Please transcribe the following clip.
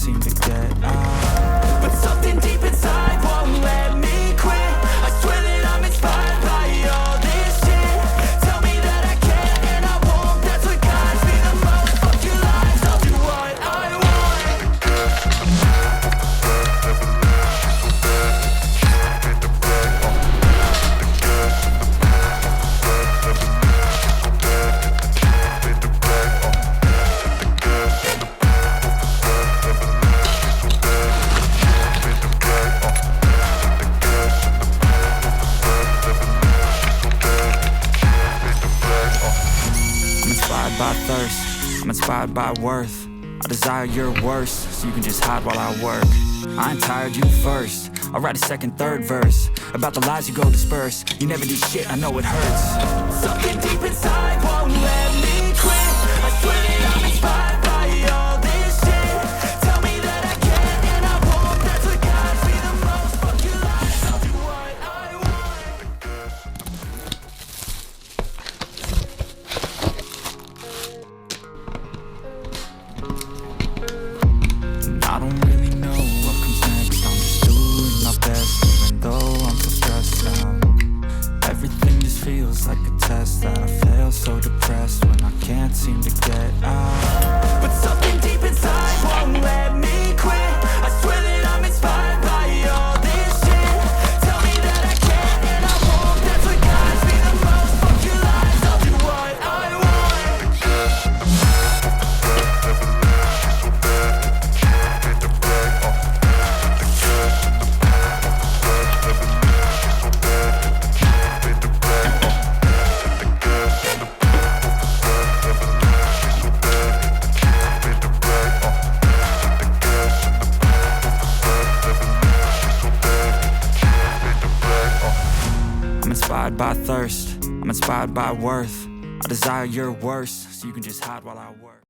seem to get out. But something deep inside won't let me quit. I swear that I'm inspired by all this shit. Tell me that I can and I won't. That's what guides me the most. Fuck your lies, I'll do what I want. By thirst, I'm inspired by worth. I desire your worst, so you can just hide while I work. I ain't tired, you first. I'll write a second, third verse about the lies you go disperse. You never did shit, I know it hurts. Something deep inside won't let me quit. I swear that I'm inspired by all this shit. Tell me that I can and I won't. That's what guides me the most. Fuck your lies, I'll do what I want. I don't really know what comes next. I'm just doing my best, even though I'm so stressed out. Everything just feels like a test that I fail, so depressed when I can't seem to get out. But something deep inside won't let me quit. I swear that I'm inspired by all this shit. Tell me that I can and I won't. That's what guides me the most. Fuck your lies, I'll do what I want. I'm inspired by thirst, I'm inspired by worth. I desire your worst, so you can just hide while I work.